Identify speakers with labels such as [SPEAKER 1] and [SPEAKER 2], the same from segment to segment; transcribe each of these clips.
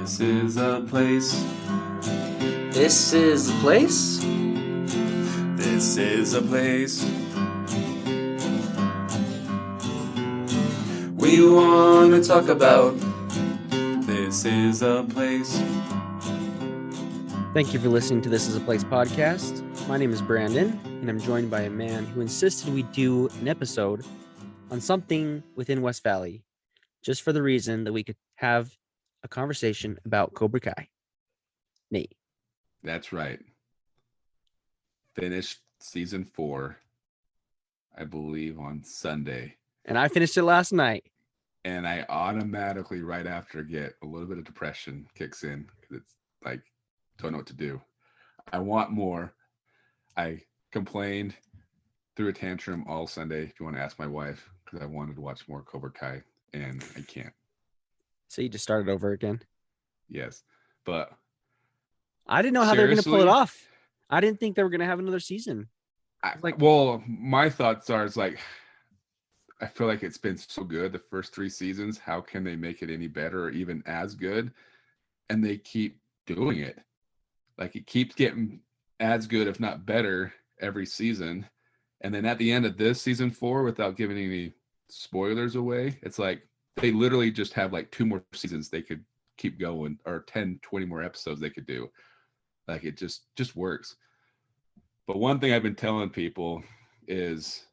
[SPEAKER 1] This is a place.
[SPEAKER 2] This is the place.
[SPEAKER 1] This is a place. We want to talk about. This is a place.
[SPEAKER 2] Thank you for listening to This is a Place podcast. My name is Brandon, and I'm joined by a man who insisted we do an episode on something within West Valley, just for the reason that we could have a conversation about Cobra Kai. Nate.
[SPEAKER 3] That's right. Finished season 4, I believe, on Sunday.
[SPEAKER 2] And I finished it last night.
[SPEAKER 3] And I automatically, right after, get a little bit of depression kicks in because it's like, don't know what to do. I want more. I complained, threw a tantrum all Sunday, if you want to ask my wife, because I wanted to watch more Cobra Kai, and I can't.
[SPEAKER 2] So you just started over again?
[SPEAKER 3] Yes. But
[SPEAKER 2] I didn't know how they were going to pull it off. I didn't think they were going to have another season.
[SPEAKER 3] Well, my thoughts are, it's like, I feel like it's been so good the first 3 seasons. How can they make it any better or even as good? And they keep doing it. Like, it keeps getting as good, if not better, every season. And then at the end of this season 4, without giving any spoilers away, it's like they literally just have like 2 more seasons they could keep going, or 10, 20 more episodes they could do. Like, it just works. But one thing I've been telling people is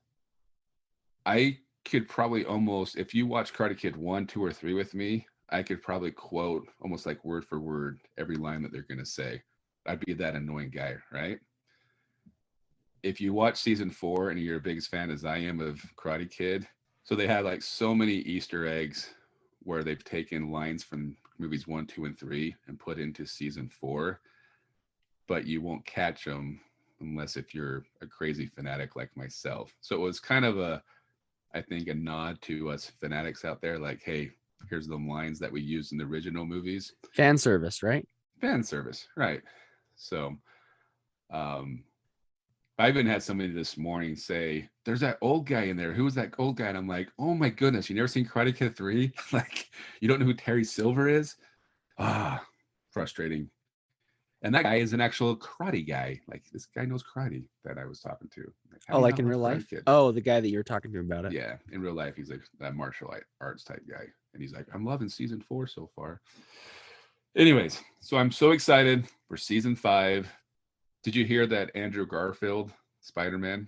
[SPEAKER 3] I could probably almost, if you watch Karate Kid 1, 2, or 3 with me, I could probably quote almost like word for word every line that they're going to say. I'd be that annoying guy, right? If you watch season 4 and you're a biggest fan as I am of Karate Kid, so they have like so many Easter eggs where they've taken lines from movies 1, 2, and 3 and put into season 4, but you won't catch them unless if you're a crazy fanatic like myself. So it was kind of I think a nod to us fanatics out there, like, hey, here's the lines that we used in the original movies.
[SPEAKER 2] Fan service, right?
[SPEAKER 3] Fan service, right. So I even had somebody this morning say, there's that old guy in there. Who was that old guy? And I'm like, oh my goodness, you never seen Karate Kid 3? Like, you don't know who Terry Silver is? Frustrating. And that guy is an actual karate guy. Like, this guy knows karate that I was talking to.
[SPEAKER 2] Like in real life?
[SPEAKER 3] Kid?
[SPEAKER 2] Oh, the guy that you were talking to about it.
[SPEAKER 3] Yeah, in real life, he's like that martial arts type guy. And he's like, I'm loving season 4 so far. Anyways, so I'm so excited for season 5. Did you hear that Andrew Garfield, Spider-Man,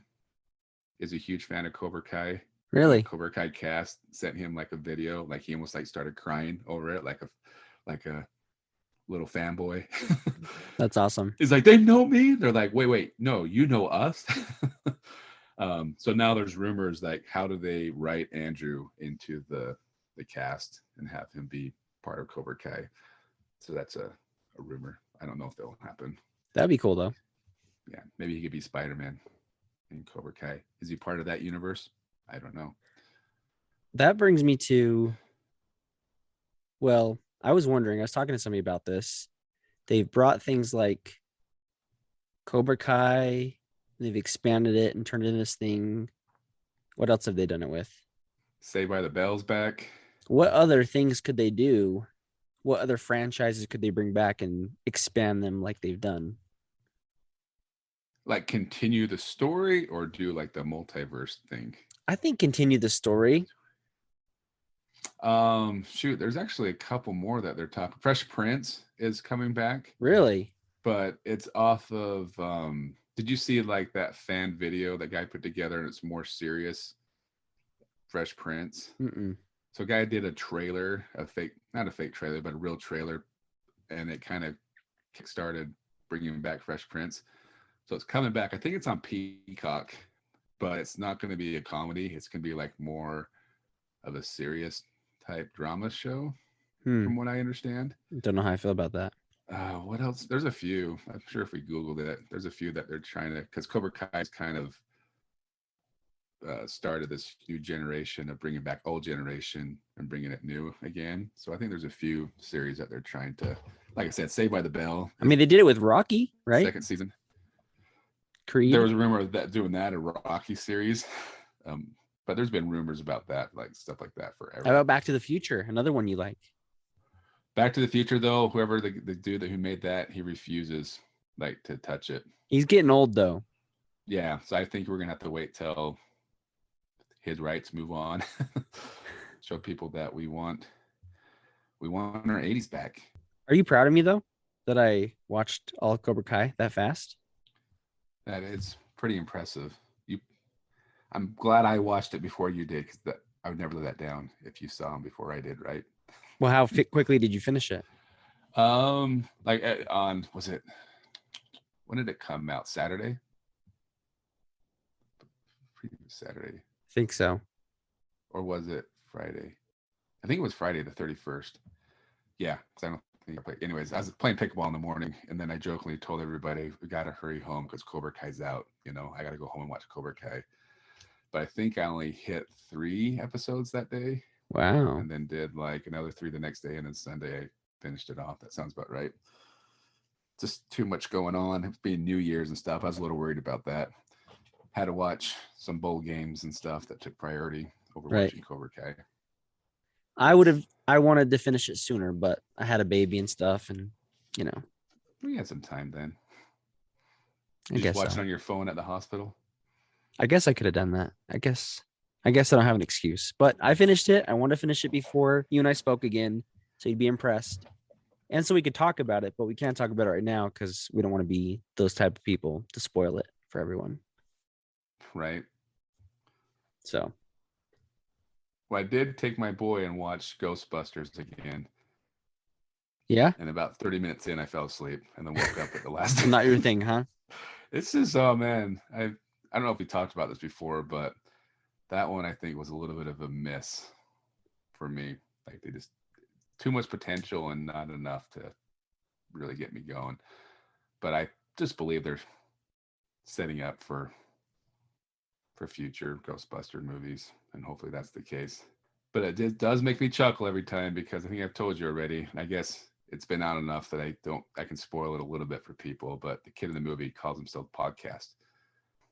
[SPEAKER 3] is a huge fan of Cobra Kai?
[SPEAKER 2] Really?
[SPEAKER 3] Cobra Kai cast sent him like a video, like he almost like started crying over it, like a little fanboy.
[SPEAKER 2] That's awesome.
[SPEAKER 3] He's like, they know me? They're like, wait, no, you know us? So now there's rumors like, how do they write Andrew into the cast and have him be part of Cobra Kai? So that's a rumor. I don't know if that'll happen.
[SPEAKER 2] That'd be cool though.
[SPEAKER 3] Yeah, maybe he could be Spider-Man in Cobra Kai. Is he part of that universe? I don't know.
[SPEAKER 2] That brings me to, well, I was wondering, I was talking to somebody about this. They've brought things like Cobra Kai, they've expanded it and turned it into this thing. What else have they done it with?
[SPEAKER 3] Saved by the Bell's back.
[SPEAKER 2] What other things could they do? What other franchises could they bring back and expand them like they've done?
[SPEAKER 3] Like continue the story or do like the multiverse thing?
[SPEAKER 2] I think continue the story.
[SPEAKER 3] There's actually a couple more that they're talking. Fresh Prince is coming back.
[SPEAKER 2] Really?
[SPEAKER 3] But it's off of did you see like that fan video that guy put together and it's more serious? Fresh Prince.
[SPEAKER 2] Mm-mm.
[SPEAKER 3] So a guy did a trailer, not a fake trailer, but a real trailer, and it kind of kickstarted bringing back Fresh Prince. So it's coming back. I think it's on Peacock, but it's not going to be a comedy. It's going to be like more of a serious type drama show, from what I understand.
[SPEAKER 2] Don't know how I feel about that.
[SPEAKER 3] What else? There's a few. I'm sure if we Googled it, there's a few that they're trying to, because Cobra Kai's kind of started this new generation of bringing back old generation and bringing it new again. So I think there's a few series that they're trying to, like I said, Saved by the Bell.
[SPEAKER 2] I mean, they did it with Rocky, right?
[SPEAKER 3] Second season.
[SPEAKER 2] Creed.
[SPEAKER 3] There was a rumor of that doing that a Rocky series, but there's been rumors about that, like stuff like that forever.
[SPEAKER 2] How about Back to the Future? Another one you like?
[SPEAKER 3] Back to the Future, though, whoever the dude who made that, he refuses like to touch it.
[SPEAKER 2] He's getting old though.
[SPEAKER 3] Yeah, so I think we're gonna have to wait till his rights move on. Show people that we want our 80s back.
[SPEAKER 2] Are you proud of me though that I watched all of Cobra Kai that fast?
[SPEAKER 3] That is pretty impressive. I'm glad I watched it before you did, because I would never let that down if you saw him before I did, right?
[SPEAKER 2] Well, how quickly did you finish it?
[SPEAKER 3] Like on, was it, when did it come out? Saturday? Saturday.
[SPEAKER 2] I think so.
[SPEAKER 3] Or was it Friday? I think it was Friday the 31st. Yeah, because I don't think I played. Anyways, I was playing pickleball in the morning, and then I jokingly told everybody, we got to hurry home because Cobra Kai's out. I got to go home and watch Cobra Kai. But I think I only hit 3 episodes that day.
[SPEAKER 2] Wow.
[SPEAKER 3] And then did like another 3 the next day, and then Sunday I finished it off. That sounds about right. Just too much going on. It's being New Year's and stuff. I was a little worried about that. Had to watch some bowl games and stuff that took priority over watching Cobra Kai.
[SPEAKER 2] I wanted to finish it sooner, but I had a baby and stuff, and
[SPEAKER 3] we had some time then.
[SPEAKER 2] I guess
[SPEAKER 3] watch
[SPEAKER 2] so.
[SPEAKER 3] it on your phone at the hospital.
[SPEAKER 2] I guess I could have done that. I guess I don't have an excuse, but I finished it. I wanted to finish it before you and I spoke again, so you'd be impressed, and so we could talk about it. But we can't talk about it right now because we don't want to be those type of people to spoil it for everyone.
[SPEAKER 3] Right.
[SPEAKER 2] So.
[SPEAKER 3] Well, I did take my boy and watch Ghostbusters again.
[SPEAKER 2] Yeah.
[SPEAKER 3] And about 30 minutes in, I fell asleep and then woke up at the last.
[SPEAKER 2] Not your thing, huh?
[SPEAKER 3] This is, oh man, I don't know if we talked about this before, but that one I think was a little bit of a miss for me. Like they just too much potential and not enough to really get me going. But I just believe they're setting up for future Ghostbuster movies, and hopefully that's the case. But it does make me chuckle every time, because I think I've told you already, and I guess it's been out enough that I can spoil it a little bit for people. But the kid in the movie calls himself Podcast.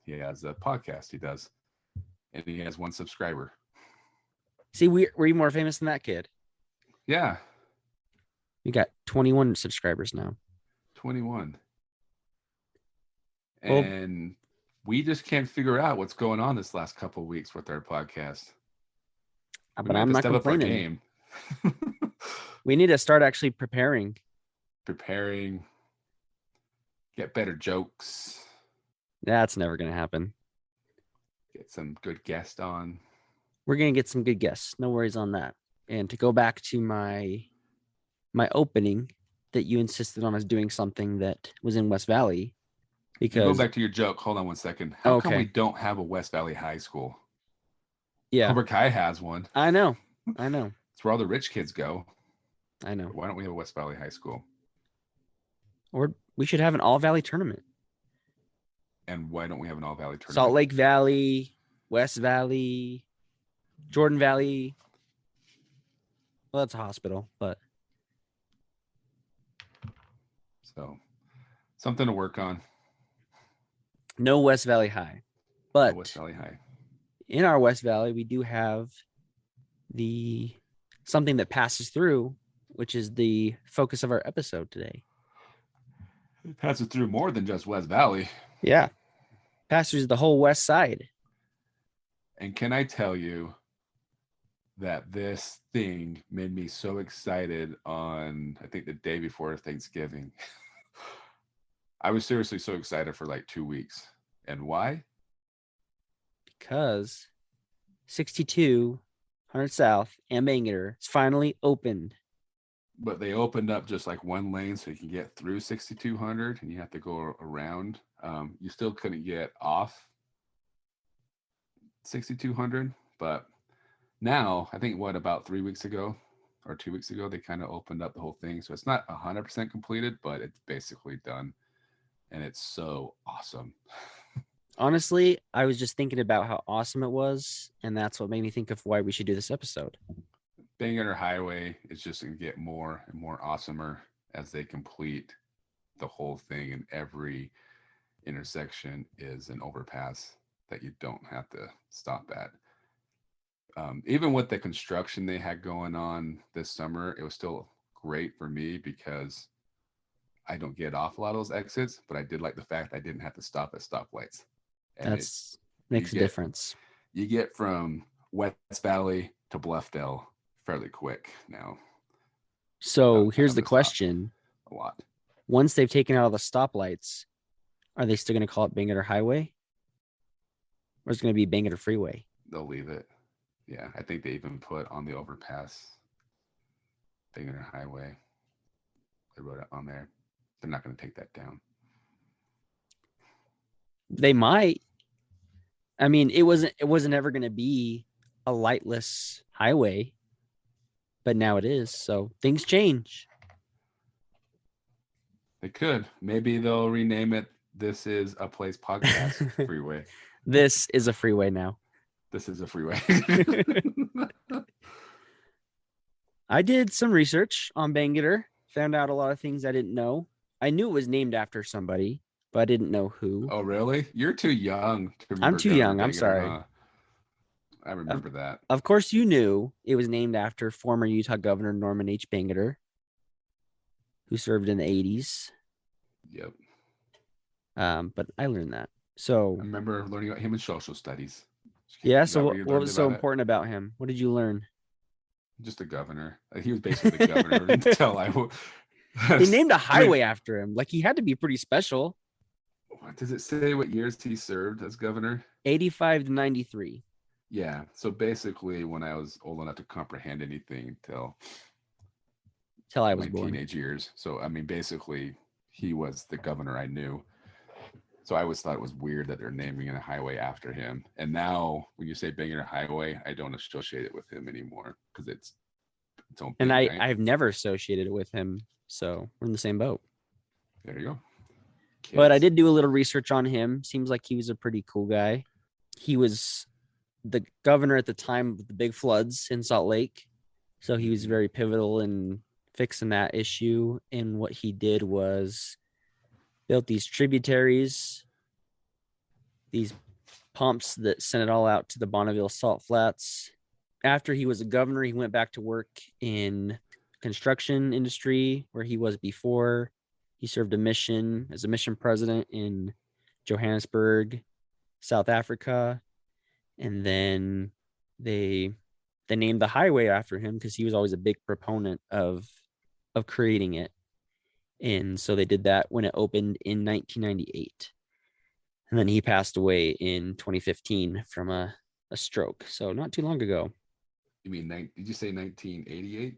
[SPEAKER 3] He has a podcast he does, and he has 1 subscriber.
[SPEAKER 2] See, were you more famous than that kid?
[SPEAKER 3] Yeah.
[SPEAKER 2] We got 21 subscribers now.
[SPEAKER 3] 21.
[SPEAKER 2] Well,
[SPEAKER 3] and we just can't figure out what's going on this last couple of weeks with our podcast.
[SPEAKER 2] But I'm not complaining. We need to start actually preparing,
[SPEAKER 3] get better jokes.
[SPEAKER 2] That's never going to happen.
[SPEAKER 3] Get some good guests on.
[SPEAKER 2] We're going to get some good guests. No worries on that. And to go back to my opening, that you insisted on us doing something that was in West Valley. Because
[SPEAKER 3] go back to your joke. Hold on one second. How come we don't have a West Valley High School?
[SPEAKER 2] Yeah.
[SPEAKER 3] Cobra Kai has one.
[SPEAKER 2] I know.
[SPEAKER 3] It's where all the rich kids go.
[SPEAKER 2] I know.
[SPEAKER 3] Why don't we have a West Valley High School?
[SPEAKER 2] Or we should have an all-valley tournament.
[SPEAKER 3] And why don't we have an all-valley tournament?
[SPEAKER 2] Salt Lake Valley, West Valley, Jordan Valley. Well, that's a hospital, but.
[SPEAKER 3] So, something to work on.
[SPEAKER 2] No West Valley High. But
[SPEAKER 3] no West Valley High.
[SPEAKER 2] In our West Valley, we do have something that passes through, which is the focus of our episode today.
[SPEAKER 3] It passes through more than just West Valley.
[SPEAKER 2] Yeah. Passes the whole west side.
[SPEAKER 3] And can I tell you that this thing made me so excited on, I think, the day before Thanksgiving. I was seriously so excited for like 2 weeks. And why?
[SPEAKER 2] Because 6200 South and Bangerter is finally opened.
[SPEAKER 3] But they opened up just like one lane so you can get through 6200 and you have to go around. You still couldn't get off 6200, but now I think about 3 weeks ago or 2 weeks ago, they kind of opened up the whole thing. So it's not 100% completed, but it's basically done. And it's so awesome.
[SPEAKER 2] Honestly, I was just thinking about how awesome it was. And that's what made me think of why we should do this episode.
[SPEAKER 3] Bangerter Highway is just going to get more and more awesomer as they complete the whole thing. And every intersection is an overpass that you don't have to stop at. Even with the construction they had going on this summer, it was still great for me because I don't get off a lot of those exits, but I did like the fact I didn't have to stop at stoplights. And
[SPEAKER 2] That's makes a
[SPEAKER 3] get-
[SPEAKER 2] difference.
[SPEAKER 3] you get from West Valley to Bluffdale fairly quick now.
[SPEAKER 2] So
[SPEAKER 3] Without
[SPEAKER 2] here's
[SPEAKER 3] having
[SPEAKER 2] the
[SPEAKER 3] to stop
[SPEAKER 2] question.
[SPEAKER 3] a lot.
[SPEAKER 2] Once they've taken out all the stoplights, are they still going to call it Bangerter Highway? Or is it going to be Bangerter Freeway?
[SPEAKER 3] They'll leave it. Yeah, I think they even put on the overpass Bangerter Highway. They wrote it on there. They're not going to take that down.
[SPEAKER 2] They might. I mean, it wasn't ever going to be a lightless highway, but now it is. So things change.
[SPEAKER 3] They could. Maybe they'll rename it This Is a Place Podcast Freeway.
[SPEAKER 2] This is a freeway now.
[SPEAKER 3] This is a freeway.
[SPEAKER 2] I did some research on Bangerter, found out a lot of things I didn't know. I knew it was named after somebody, but I didn't know who.
[SPEAKER 3] Oh, really? You're too young to remember.
[SPEAKER 2] I'm too
[SPEAKER 3] Governor
[SPEAKER 2] young. I'm
[SPEAKER 3] Bangerter,
[SPEAKER 2] sorry.
[SPEAKER 3] huh? I remember that.
[SPEAKER 2] Of course, you knew it was named after former Utah Governor Norman H. Bangerter, who served in the 80s.
[SPEAKER 3] Yep.
[SPEAKER 2] But I learned that. So
[SPEAKER 3] I remember learning about him in social studies.
[SPEAKER 2] yeah.
[SPEAKER 3] Is that
[SPEAKER 2] So
[SPEAKER 3] you
[SPEAKER 2] what
[SPEAKER 3] learned
[SPEAKER 2] was so
[SPEAKER 3] about it?
[SPEAKER 2] important about him? What did you learn?
[SPEAKER 3] Just a governor. He was basically the governor until
[SPEAKER 2] They named a highway after him. Like, he had to be pretty special.
[SPEAKER 3] What does it say? What years he served as governor?
[SPEAKER 2] 85 to 93.
[SPEAKER 3] Yeah. So basically, when I was old enough to comprehend anything till
[SPEAKER 2] Till I was
[SPEAKER 3] my
[SPEAKER 2] born.
[SPEAKER 3] teenage years. So I mean, basically, he was the governor I knew. So I always thought it was weird that they're naming a highway after him. And now, when you say Bangerter Highway, I don't associate it with him anymore because it's its own.
[SPEAKER 2] And
[SPEAKER 3] thing, right?
[SPEAKER 2] I've never associated it with him. So we're in the same boat.
[SPEAKER 3] There you go.
[SPEAKER 2] But I
[SPEAKER 3] Kids.
[SPEAKER 2] did do a little research on him. Seems like he was a pretty cool guy. He was the governor at the time of the big floods in Salt Lake. So he was very pivotal in fixing that issue. And what he did was built these tributaries, these pumps that sent it all out to the Bonneville Salt Flats. After he was a governor, he went back to work in construction industry where he was before. He served a mission as a mission president in Johannesburg, South Africa. And then they named the highway after him because he was always a big proponent of creating it. And so they did that when it opened in 1998. And then he passed away in 2015 from a stroke. So not too long ago.
[SPEAKER 3] You mean, did you say 1988?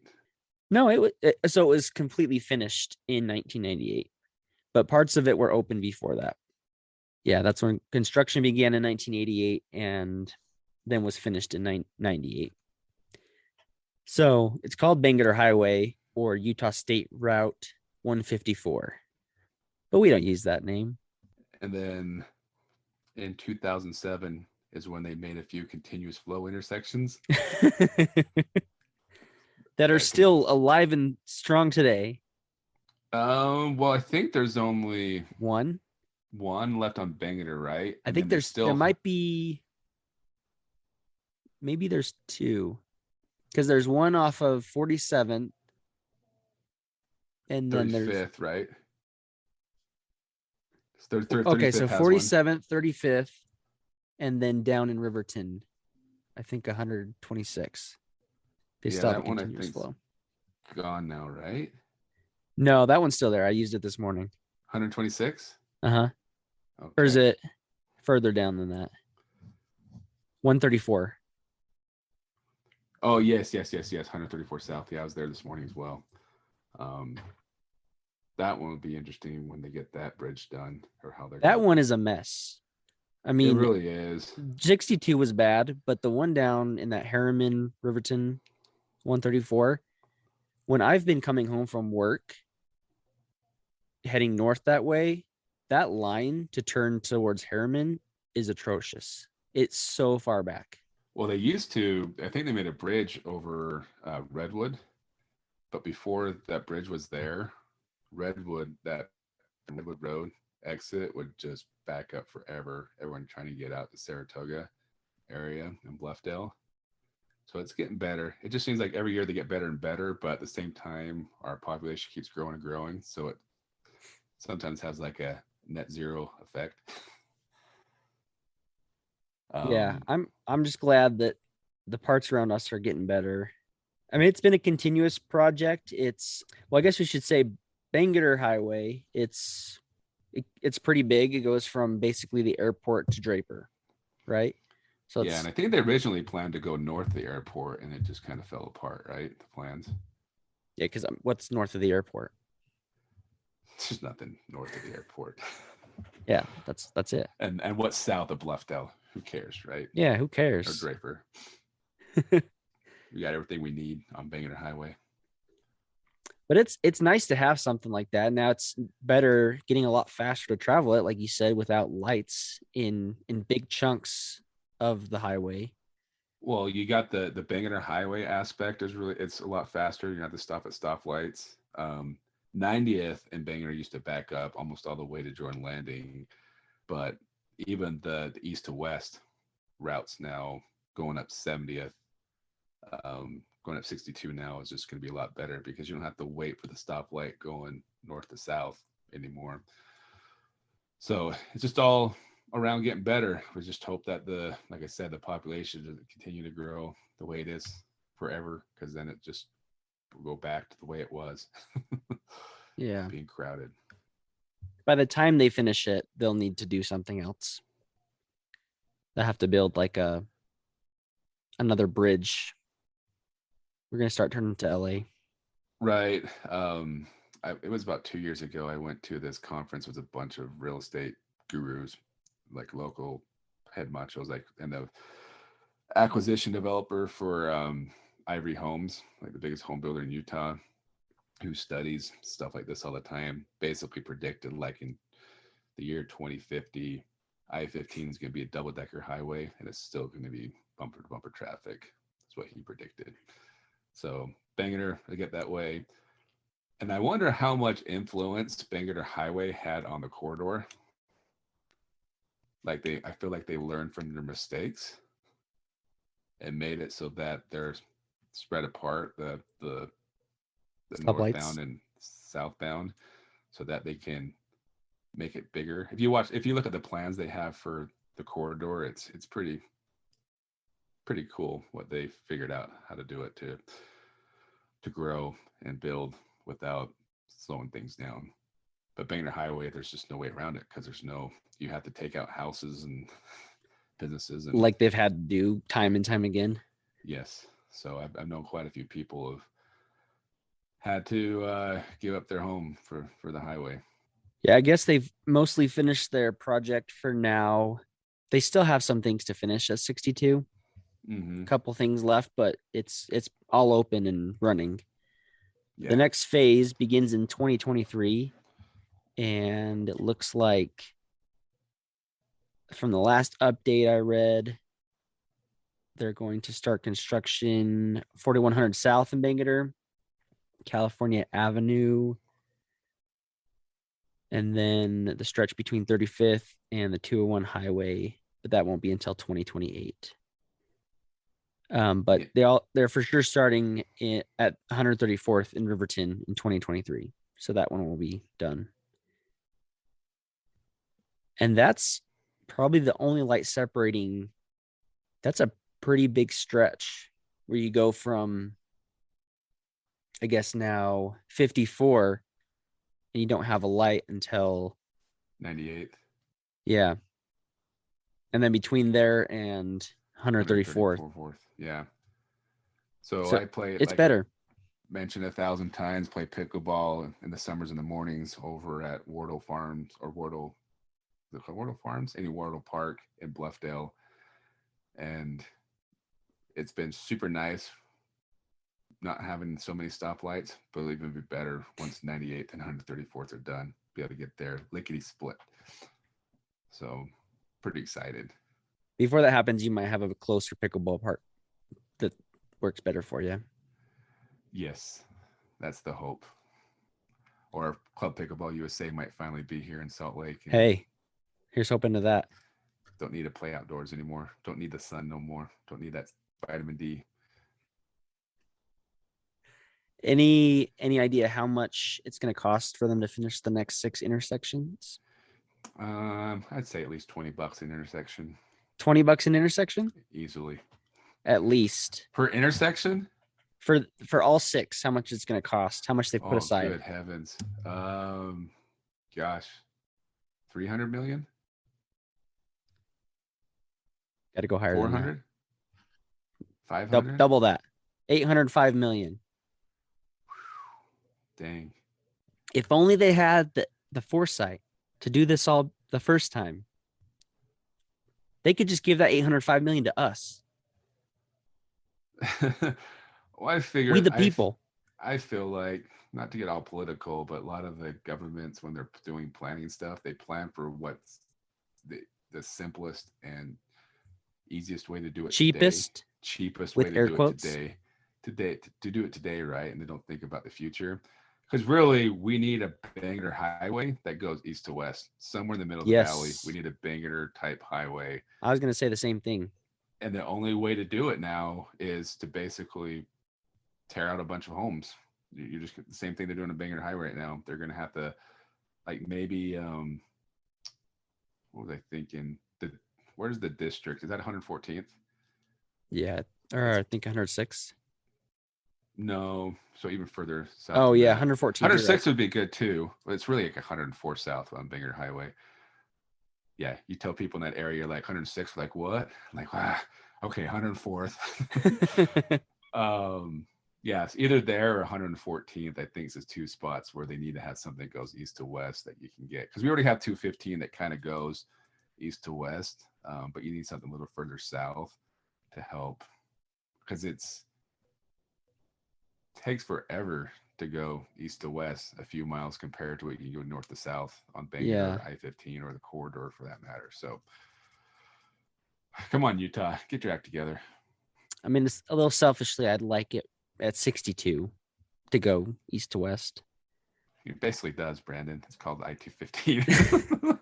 [SPEAKER 2] No, it was completely finished in 1998, but parts of it were open before that. Yeah, that's when construction began in 1988 and then was finished in 1998. So it's called Bangerter Highway or Utah State Route 154, but we don't use that name.
[SPEAKER 3] And then in 2007 is when they made a few continuous flow intersections.
[SPEAKER 2] That are still alive and strong today.
[SPEAKER 3] Well, I think there's only
[SPEAKER 2] One
[SPEAKER 3] left on Bangerter, right?
[SPEAKER 2] I think there might be, maybe there's two, because there's one off of 47th, and then
[SPEAKER 3] 35th,
[SPEAKER 2] there's
[SPEAKER 3] right?
[SPEAKER 2] okay, so
[SPEAKER 3] 35th has one.
[SPEAKER 2] 47th, 35th, and then down in Riverton, I think 126. They
[SPEAKER 3] Yeah,
[SPEAKER 2] still have a
[SPEAKER 3] that one I
[SPEAKER 2] continuous
[SPEAKER 3] think's
[SPEAKER 2] flow.
[SPEAKER 3] gone now, right?
[SPEAKER 2] No, that one's still there. I used it this morning.
[SPEAKER 3] 126.
[SPEAKER 2] Okay. Or is it further down than that? 134.
[SPEAKER 3] Oh, yes. 134 South. Yeah, I was there this morning as well. That one would be interesting when they get that bridge done, or how they're
[SPEAKER 2] That one is a mess. I mean,
[SPEAKER 3] it really is.
[SPEAKER 2] 62 was bad, but the one down in that Harriman, Riverton, 134, when I've been coming home from work, heading north that way, that line to turn towards Harriman is atrocious. It's so far back.
[SPEAKER 3] Well, they used to, I think they made a bridge over Redwood, but before that bridge was there, that Redwood Road exit would just back up forever. Everyone trying to get out to Saratoga area and Bluffdale. So it's getting better. It just seems like every year they get better and better, but at the same time, our population keeps growing and growing. So it sometimes has like a net zero effect.
[SPEAKER 2] Yeah,
[SPEAKER 3] Um,
[SPEAKER 2] I'm just glad that the parts around us are getting better. I mean, it's been a continuous project. I guess we should say Bangerter Highway. It's pretty big. It goes from basically the airport to Draper, right? So
[SPEAKER 3] yeah, and
[SPEAKER 2] it's
[SPEAKER 3] I think they originally planned to go north of the airport, and it just kind of fell apart, right? The plans.
[SPEAKER 2] yeah, because what's north of the airport?
[SPEAKER 3] There's nothing north of the airport.
[SPEAKER 2] Yeah, that's it.
[SPEAKER 3] And what's south of Bluffdale? Who cares, right?
[SPEAKER 2] Yeah, who
[SPEAKER 3] Or
[SPEAKER 2] cares?
[SPEAKER 3] Draper. We got everything we need on Bangerter Highway.
[SPEAKER 2] But it's nice to have something like that. Now it's better, getting a lot faster to travel it, like you said, without lights in big chunks of the highway.
[SPEAKER 3] Well, you got the Bangerter Highway aspect is really, it's a lot faster. You don't have to stop at stoplights. 90th and Bangerter used to back up almost all the way to Jordan Landing, but even the east to west routes now going up 70th, going up 62 now is just going to be a lot better because you don't have to wait for the stoplight going north to south anymore. So it's just all around getting better. We just hope that like I said, the population doesn't continue to grow the way it is forever, because then it just will go back to the way it was,
[SPEAKER 2] Yeah.
[SPEAKER 3] being crowded.
[SPEAKER 2] By the time they finish it, they'll need to do something else. They'll have to build like another bridge. We're gonna start turning to LA.
[SPEAKER 3] Right. It was about 2 years ago. I went to this conference with a bunch of real estate gurus, like local head machos, like, and the acquisition developer for Ivory Homes, like the biggest home builder in Utah, who studies stuff like this all the time, basically predicted like in the year 2050, I-15 is going to be a double-decker highway, and it's still going to be bumper-to-bumper traffic. That's what he predicted. So Bangerter, I get that way. And I wonder how much influence Bangerter Highway had on the corridor. Like I feel like they learned from their mistakes and made it so that they're spread apart, the
[SPEAKER 2] Stoplights.
[SPEAKER 3] northbound and southbound, so that they can make it bigger. If you look at the plans they have for the corridor, it's pretty cool what they figured out how to do it to grow and build without slowing things down. But Bangerter Highway, there's just no way around it, because you have to take out houses and businesses, and
[SPEAKER 2] Like they've had to do time and time again.
[SPEAKER 3] yes. So I've known quite a few people have had to give up their home for the highway.
[SPEAKER 2] Yeah, I guess they've mostly finished their project for now. They still have some things to finish at 62.
[SPEAKER 3] Mm-hmm.
[SPEAKER 2] A couple things left, but it's all open and running.
[SPEAKER 3] Yeah.
[SPEAKER 2] The next phase begins in 2023, and it looks like from the last update I read, they're going to start construction 4100 South in Bangerter, California Avenue, and then the stretch between 35th and the 201 highway, but that won't be until 2028. But they're for sure starting at 134th in Riverton in 2023. So that one will be done. And that's probably the only light separating. That's a pretty big stretch where you go from, I guess now 54, and you don't have a light until
[SPEAKER 3] 98th.
[SPEAKER 2] Yeah. And then between there and 134th.
[SPEAKER 3] 134th. Yeah. So
[SPEAKER 2] So
[SPEAKER 3] I play,
[SPEAKER 2] it's
[SPEAKER 3] like I
[SPEAKER 2] better.
[SPEAKER 3] mentioned 1,000 times, play pickleball in the summers and the mornings over at Wardle Farms, or Wardle Farms, any Wardle Park in Bluffdale. And it's been super nice not having so many stoplights, but it'll even be better once 98th and 134th are done. Be able to get there lickety split. So pretty excited.
[SPEAKER 2] Before that happens, you might have a closer pickleball park that works better for you.
[SPEAKER 3] Yes, that's the hope. Or Club Pickleball USA might finally be here in Salt Lake.
[SPEAKER 2] Hey, here's hoping to that.
[SPEAKER 3] Don't need to play outdoors anymore. Don't need the sun no more. Don't need that vitamin D.
[SPEAKER 2] Any idea how much it's going to cost for them to finish the next 6 intersections?
[SPEAKER 3] I'd say at least $20 an intersection,
[SPEAKER 2] $20 an intersection,
[SPEAKER 3] easily.
[SPEAKER 2] at least
[SPEAKER 3] Per intersection?
[SPEAKER 2] for all 6. How much it's going to cost? How much they put
[SPEAKER 3] Oh,
[SPEAKER 2] aside?
[SPEAKER 3] good heavens. Gosh, 300 million?
[SPEAKER 2] Got to go higher than that.
[SPEAKER 3] 400? 500?
[SPEAKER 2] Double that. 805 million.
[SPEAKER 3] Dang.
[SPEAKER 2] If only they had the foresight to do this all the first time. They could just give that 805 million to us.
[SPEAKER 3] Well, I figure
[SPEAKER 2] We the people.
[SPEAKER 3] I feel like, not to get all political, but a lot of the governments, when they're doing planning stuff, they plan for what's the simplest and easiest way to do it
[SPEAKER 2] Cheapest?
[SPEAKER 3] today. Cheapest
[SPEAKER 2] With
[SPEAKER 3] way to
[SPEAKER 2] air
[SPEAKER 3] do
[SPEAKER 2] quotes?
[SPEAKER 3] it today to do it today, right? And they don't think about the future. Because really, we need a Bangerter Highway that goes east to west, somewhere in the middle of the valley.
[SPEAKER 2] Yes.
[SPEAKER 3] We need a Bangerter type highway.
[SPEAKER 2] I was going to say the same thing.
[SPEAKER 3] And the only way to do it now is to basically tear out a bunch of homes. You just the same thing they're doing a Bangerter Highway right now. They're going to have to, like, maybe what was I thinking? Where's the district? Is that 114th?
[SPEAKER 2] Yeah. Or I think 106.
[SPEAKER 3] No, so even further south.
[SPEAKER 2] Oh
[SPEAKER 3] than
[SPEAKER 2] yeah,
[SPEAKER 3] that.
[SPEAKER 2] 114.
[SPEAKER 3] 106 would be good too, but it's really like 104 south on Bangerter Highway. Yeah, you tell people in that area like 106, like what? Like, wow, okay, 104th. Yes, either there or 114th. I think is 2 spots where they need to have something that goes east to west that you can get, because we already have 215 that kind of goes east to west, but you need something a little further south to help, because it's takes forever to go east to west a few miles compared to what you can go north to south on Bangerter
[SPEAKER 2] Yeah.
[SPEAKER 3] or I-15 or the corridor for that matter. So come on, Utah, get your act together.
[SPEAKER 2] I mean, it's a little selfishly, I'd like it at 62 to go east to west.
[SPEAKER 3] It basically does, Brandon. It's called I-215.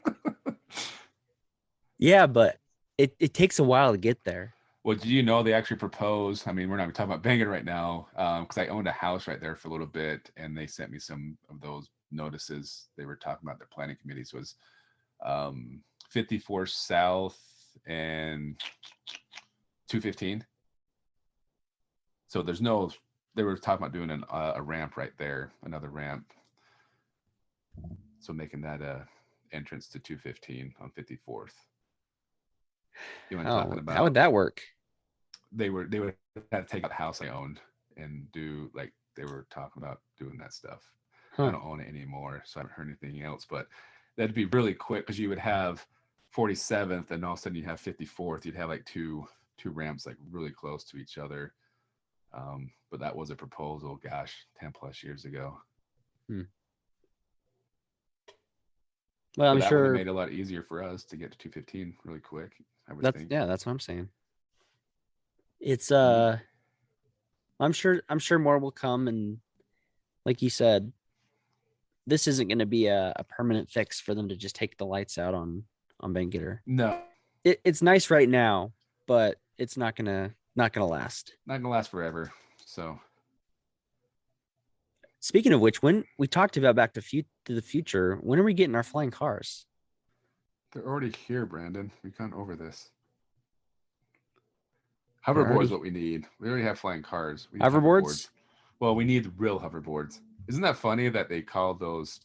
[SPEAKER 2] Yeah, but it takes a while to get there.
[SPEAKER 3] Well, do you know they actually propose? I mean, we're not even talking about Bangerter right now, because I owned a house right there for a little bit, and they sent me some of those notices. They were talking about their planning committees was 54 South and 215. So there's no. They were talking about doing a ramp right there, another ramp. So making that a entrance to 215 on 54th. You know what I'm talking about?
[SPEAKER 2] How would that work?
[SPEAKER 3] They would have to take out the house I owned and do, like, they were talking about doing that stuff. I don't own it anymore, so I haven't heard anything else. But that'd be really quick, because you would have 47th, and all of a sudden you have 54th. You'd have like two ramps like really close to each other. But that was a proposal, gosh, 10 plus years ago.
[SPEAKER 2] Well, I'm
[SPEAKER 3] that
[SPEAKER 2] sure
[SPEAKER 3] would have made it a lot easier for us to get to 215 really quick, I would think.
[SPEAKER 2] Yeah, that's what I'm saying. It's I'm sure more will come, and like you said, this isn't going to be a permanent fix for them to just take the lights out on Bangerter.
[SPEAKER 3] No,
[SPEAKER 2] It's nice right now, but it's not gonna last.
[SPEAKER 3] Not gonna last forever. So,
[SPEAKER 2] speaking of which, when we talked about Back to the Future, when are we getting our flying cars?
[SPEAKER 3] They're already here, Brandon. We've gone over this. Hoverboard is what we need. We already have flying cars. We need
[SPEAKER 2] hoverboards?
[SPEAKER 3] Well, we need real hoverboards. Isn't that funny that they call those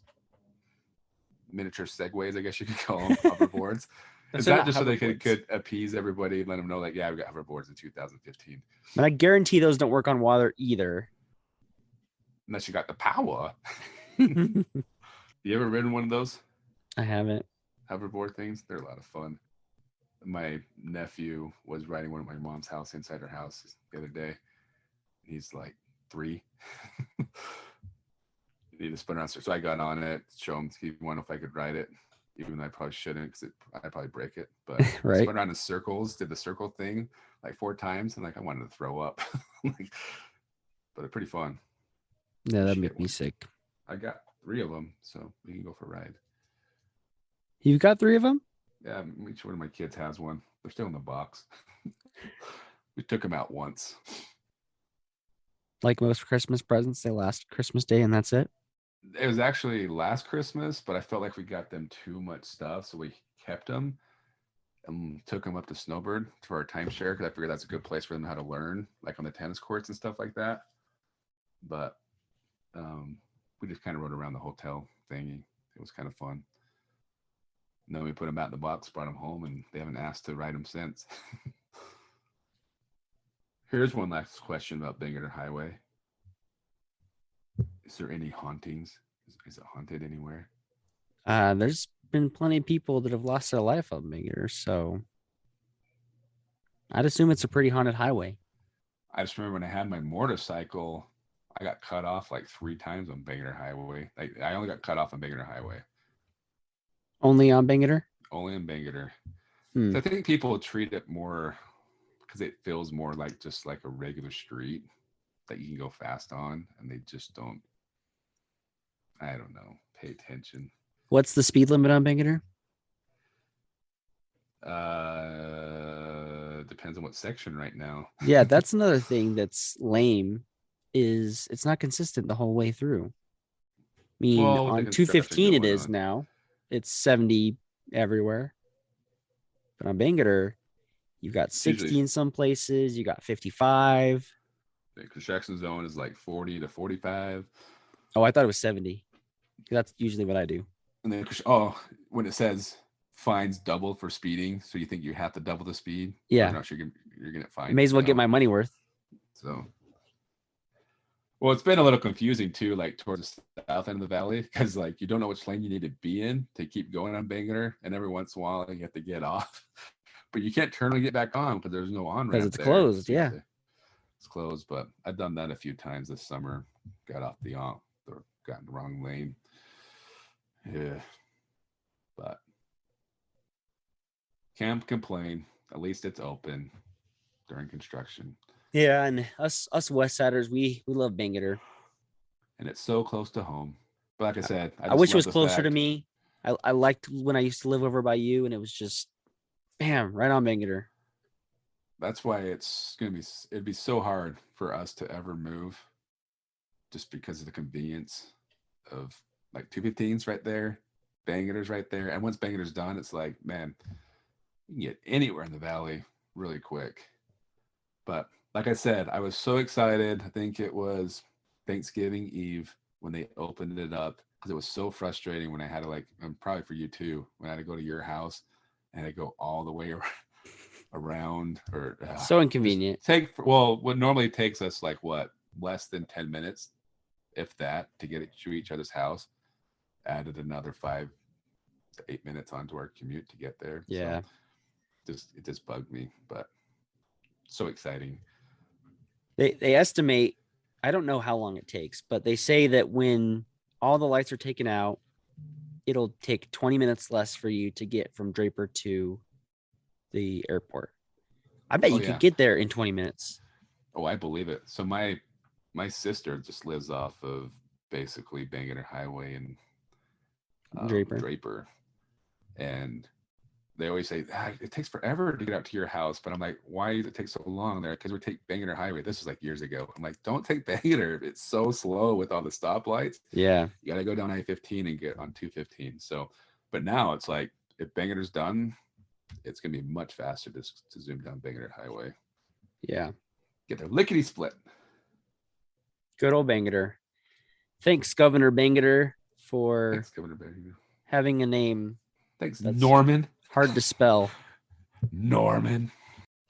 [SPEAKER 3] miniature segways, I guess you could call them, hoverboards? Is that just so they could appease everybody and let them know, like, yeah, we got hoverboards in 2015?
[SPEAKER 2] And I guarantee those don't work on water either.
[SPEAKER 3] Unless you got the power. You ever ridden one of those?
[SPEAKER 2] I haven't.
[SPEAKER 3] Hoverboard things? They're a lot of fun. My nephew was riding one at my mom's house inside her house the other day. He's like 3. Need to spin around. So I got on it, show him, he wanted if I could ride it, even though I probably shouldn't, because I'd probably break it. But
[SPEAKER 2] right.
[SPEAKER 3] Spun around in circles, did the circle thing like 4 times, and like I wanted to throw up. But it's pretty fun.
[SPEAKER 2] Yeah, that'd make me sick.
[SPEAKER 3] I got 3 of them, so we can go for a ride.
[SPEAKER 2] You've got 3 of them?
[SPEAKER 3] Yeah, each one of my kids has one. They're still in the box. We took them out once.
[SPEAKER 2] Like most Christmas presents, they last Christmas Day and that's it.
[SPEAKER 3] It was actually last Christmas, but I felt like we got them too much stuff, so we kept them and took them up to Snowbird for our timeshare because I figured that's a good place for them how to learn, like on the tennis courts and stuff like that. But we just kind of rode around the hotel thingy. It was kind of fun. And then we put them out in the box, brought them home, and they haven't asked to ride them since. Here's one last question about Bangerter Highway. Is there any hauntings? Is it haunted anywhere?
[SPEAKER 2] There's been plenty of people that have lost their life on Bangerter, so I'd assume it's a pretty haunted highway.
[SPEAKER 3] I just remember when I had my motorcycle, I got cut off like 3 times on Bangerter Highway. Like, I only got cut off on Bangerter Highway.
[SPEAKER 2] Only on Bangerter?
[SPEAKER 3] Only in Bangerter.
[SPEAKER 2] Hmm.
[SPEAKER 3] So I think people treat it more because it feels more like just like a regular street that you can go fast on, and they just don't, I don't know, pay attention.
[SPEAKER 2] What's the speed limit on Bangerter?
[SPEAKER 3] Depends on what section right now.
[SPEAKER 2] Yeah, that's another thing that's lame is it's not consistent the whole way through. I mean,
[SPEAKER 3] Well, with the
[SPEAKER 2] on
[SPEAKER 3] construction
[SPEAKER 2] 215 it
[SPEAKER 3] going
[SPEAKER 2] is
[SPEAKER 3] on.
[SPEAKER 2] now. It's 70 everywhere. But on Bangerter, you've got 60
[SPEAKER 3] usually-
[SPEAKER 2] in some places, you got 55.
[SPEAKER 3] The construction zone is like 40 to 45.
[SPEAKER 2] Oh, I thought it was 70. That's usually what I do.
[SPEAKER 3] And then, when it says fines double for speeding, so you think you have to double the speed?
[SPEAKER 2] Yeah.
[SPEAKER 3] Or not sure you're going to fine.
[SPEAKER 2] May as well get my money worth.
[SPEAKER 3] So, well, it's been a little confusing too, like towards the south end of the valley, because like you don't know which lane you need to be in to keep going on Bangerter, and every once in a while you have to get off, but you can't turn and get back on because there's no on ramp.
[SPEAKER 2] Because it's closed, yeah.
[SPEAKER 3] It's closed, but I've done that a few times this summer. Got off got in the wrong lane. Yeah, but can't complain. At least it's open during construction.
[SPEAKER 2] Yeah, and us West Siders, we love Bangerter.
[SPEAKER 3] And it's so close to home. But like I said,
[SPEAKER 2] I wish it was closer to me. I liked when I used to live over by you, and it was just, bam, right on Bangerter.
[SPEAKER 3] That's why it'd be so hard for us to ever move, just because of the convenience of like 215's right there, Bangerter's right there, and once Bangerter's done, it's like, man, you can get anywhere in the valley really quick. But like I said, I was so excited. I think it was Thanksgiving Eve when they opened it up, because it was so frustrating when I had to and probably for you too, when I had to go to your house and I had to go all the way around or
[SPEAKER 2] So inconvenient.
[SPEAKER 3] What normally takes us less than 10 minutes, if that, to get it to each other's house, added another 5 to 8 minutes onto our commute to get there.
[SPEAKER 2] Yeah.
[SPEAKER 3] So it just bugged me, but so exciting.
[SPEAKER 2] They estimate, I don't know how long it takes, but they say that when all the lights are taken out, it'll take 20 minutes less for you to get from Draper to the airport. I bet you could get there in 20 minutes.
[SPEAKER 3] Oh, I believe it. So my sister just lives off of basically Bangerter Highway and Draper. And they always say, it takes forever to get out to your house. But I'm like, why does it take so long there? Because we take Bangerter Highway. This was like years ago. I'm like, don't take Bangerter. It's so slow with all the stoplights.
[SPEAKER 2] Yeah.
[SPEAKER 3] You got to go down I-15 and get on 215. So, but now it's like, if Bangerter's done, it's going to be much faster to zoom down Bangerter Highway.
[SPEAKER 2] Yeah.
[SPEAKER 3] Get their lickety split.
[SPEAKER 2] Good old Bangerter. Thanks, Governor Bangerter, for having a name.
[SPEAKER 3] Thanks, Norman.
[SPEAKER 2] Hard to spell.
[SPEAKER 3] Norman.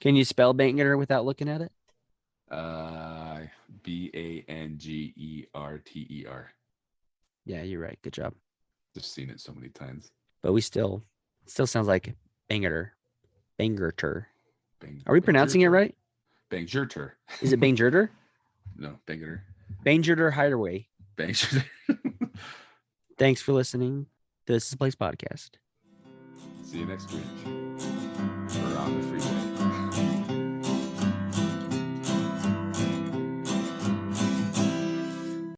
[SPEAKER 2] Can you spell Bangerter without looking at it?
[SPEAKER 3] Bangerter.
[SPEAKER 2] Yeah, you're right. Good job.
[SPEAKER 3] Just seen it so many times.
[SPEAKER 2] But it still sounds like Bangerter. Bangerter. Are we pronouncing it right?
[SPEAKER 3] Bangerter.
[SPEAKER 2] Is it Bangerter?
[SPEAKER 3] No, Bangerter.
[SPEAKER 2] Bangerter Highway.
[SPEAKER 3] Bangerter.
[SPEAKER 2] Thanks for listening to This Is the Place podcast.
[SPEAKER 3] See you next week. We're on the freeway.